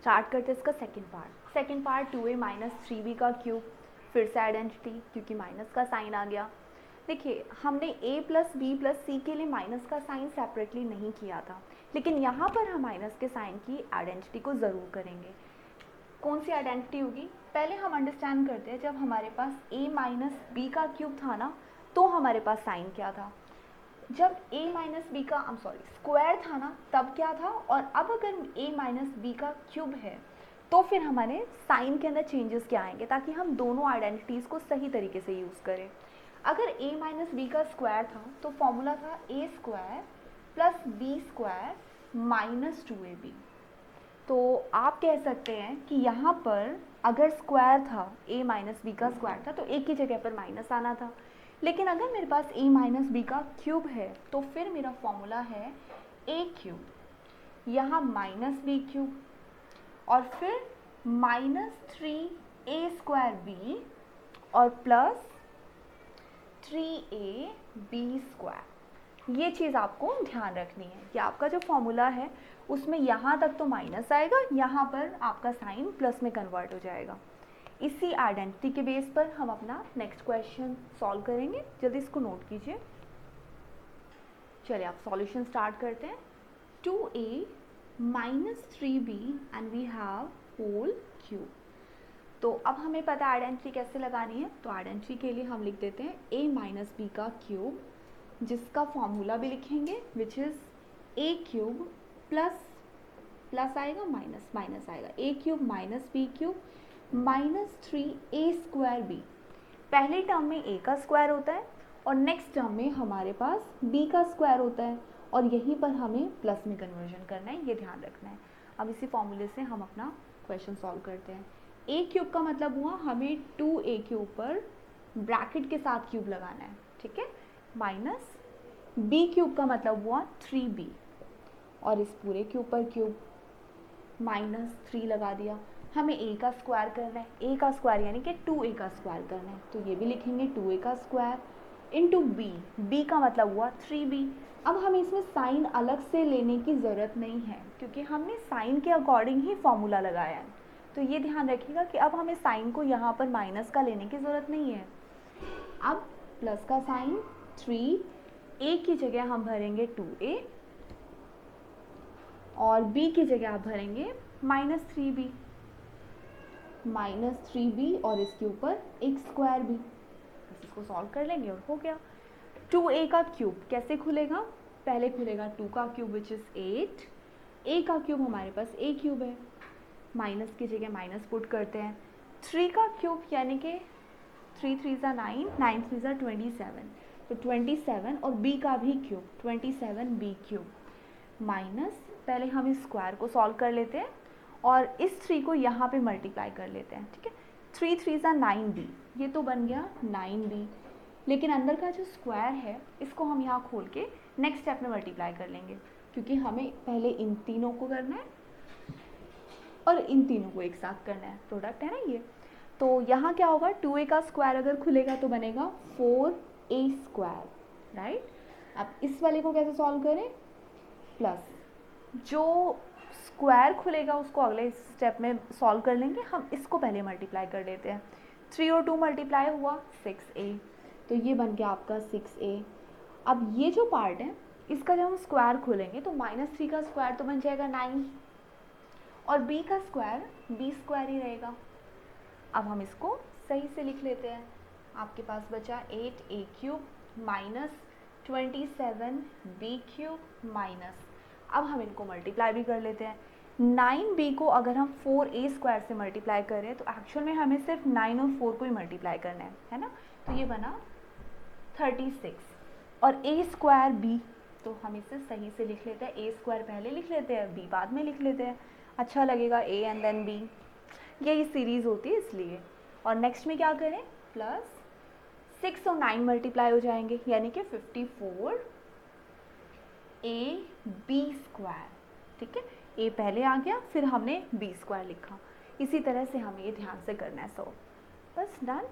Start करते हैं इसका second part 2a minus 3b का क्यूब, फिर से आइडेंटिटी क्योंकि माइनस का साइन आ गया। देखिए हमने a प्लस बी प्लस सी के लिए माइनस का साइन सेपरेटली नहीं किया था, लेकिन यहाँ पर हम माइनस के साइन की आइडेंटिटी को ज़रूर करेंगे। कौन सी आइडेंटिटी होगी, पहले हम अंडरस्टैंड करते हैं। जब हमारे पास a माइनस बी का क्यूब था ना, तो हमारे पास साइन क्या था। जब a माइनस बी का स्क्वायर था ना, तब क्या था। और अब अगर a माइनस बी का क्यूब है तो फिर हमारे साइन के अंदर चेंजेस क्या आएंगे, ताकि हम दोनों आइडेंटिटीज़ को सही तरीके से यूज़ करें। अगर a माइनस बी का स्क्वायर था तो फॉर्मूला था a square plus B square minus 2ab। तो आप कह सकते हैं कि यहाँ पर अगर स्क्वायर था, a माइनस बी का स्क्वायर था, तो एक की जगह पर माइनस आना था। लेकिन अगर मेरे पास a माइनस बी का क्यूब है तो फिर मेरा फॉर्मूला है a क्यूब, यहाँ माइनस बी क्यूब और फिर माइनस 3a स्क्वायर बी और प्लस 3a बी स्क्वायर। ये चीज़ आपको ध्यान रखनी है कि आपका जो फॉर्मूला है उसमें यहाँ तक तो माइनस आएगा, यहाँ पर आपका साइन प्लस में कन्वर्ट हो जाएगा। इसी आइडेंटिटी के बेस पर हम अपना नेक्स्ट क्वेश्चन सॉल्व करेंगे। जल्दी इसको नोट कीजिए। चलिए आप सॉल्यूशन स्टार्ट करते हैं। 2a minus 3b and we have whole cube. तो अब हमें पता है आइडेंटिटी कैसे लगानी है। तो आइडेंटिटी के लिए हम लिख देते हैं a माइनस बी का क्यूब, जिसका फॉर्मूला भी लिखेंगे which is a cube plus आएगा माइनस माइनस आएगा, a cube minus B cube minus 3a square B. पहले टर्म में a का स्क्वायर होता है और नेक्स्ट टर्म में हमारे पास b का स्क्वायर होता है, और यहीं पर हमें प्लस में कन्वर्जन करना है, ये ध्यान रखना है। अब इसी फॉर्मूले से हम अपना क्वेश्चन सॉल्व करते हैं। a क्यूब का मतलब हुआ हमें 2a के ऊपर ब्रैकेट के साथ क्यूब लगाना है, ठीक है, माइनस b क्यूब का मतलब हुआ 3b और इस पूरे के ऊपर क्यूब माइनस 3 लगा दिया। हमें a का स्क्वायर करना है, a का स्क्वायर यानी कि 2a का स्क्वायर करना है, तो ये भी लिखेंगे 2a का स्क्वायर इंटू b का मतलब हुआ 3b। अब हमें इसमें साइन अलग से लेने की ज़रूरत नहीं है क्योंकि हमने साइन के अकॉर्डिंग ही फॉर्मूला लगाया है। तो ये ध्यान रखिएगा कि अब हमें साइन को यहाँ पर माइनस का लेने की ज़रूरत नहीं है। अब प्लस का साइन 3a की जगह हम भरेंगे 2a और b की जगह आप भरेंगे माइनस 3b और इसके ऊपर एक स्क्वायर b। बस इसको सॉल्व कर लेंगे और हो गया। 2a का क्यूब कैसे खुलेगा, पहले खुलेगा 2 का क्यूब विच इज़ 8, a का क्यूब हमारे पास a क्यूब है, माइनस की जगह माइनस पुट करते हैं। 3 का क्यूब यानी कि 3 3 ज़ा 9, 9 3 ज़ा 27, तो 27 और b का भी क्यूब 27b क्यूब माइनस, पहले हम इस स्क्वायर को सॉल्व कर लेते हैं और इस 3 को यहाँ पे मल्टीप्लाई कर लेते हैं, ठीक है। 3 3 ज़ा 9b, ये तो बन गया 9b, लेकिन अंदर का जो स्क्वायर है इसको हम यहाँ खोल के नेक्स्ट स्टेप में मल्टीप्लाई कर लेंगे, क्योंकि हमें पहले इन तीनों को करना है और इन तीनों को एक साथ करना है, प्रोडक्ट है ना ये। तो यहाँ क्या होगा, 2a का स्क्वायर अगर खुलेगा तो बनेगा 4a स्क्वायर, राइट। अब इस वाले को कैसे सॉल्व करें, प्लस जो स्क्वायर खुलेगा उसको अगले स्टेप में सॉल्व कर लेंगे। हम इसको पहले मल्टीप्लाई कर लेते हैं। 3 और 2 मल्टीप्लाई हुआ 6a, तो ये बन गया आपका 6a। अब ये जो पार्ट है इसका जब हम स्क्वायर खोलेंगे तो माइनस 3 का स्क्वायर तो बन जाएगा 9 और b का स्क्वायर b स्क्वायर ही रहेगा। अब हम इसको सही से लिख लेते हैं। आपके पास बचा 8a cube minus 27b cube minus, अब हम इनको मल्टीप्लाई भी कर लेते हैं। 9b को अगर हम 4a स्क्वायर से मल्टीप्लाई करें तो एक्चुअल में हमें सिर्फ 9 और 4 को ही मल्टीप्लाई करना है ना। तो ये बना 36 और a स्क्वायर b, तो हम इसे सही से लिख लेते हैं। a स्क्वायर पहले लिख लेते हैं, b बाद में लिख लेते हैं, अच्छा लगेगा a एंड देन b, यही सीरीज़ होती है इसलिए। और नेक्स्ट में क्या करें, प्लस 6 और 9 मल्टीप्लाई हो जाएंगे यानी कि 54 a b स्क्वायर, ठीक है। a पहले आ गया फिर हमने b स्क्वायर लिखा। इसी तरह से हमें ये ध्यान से करना है। सो बस डन।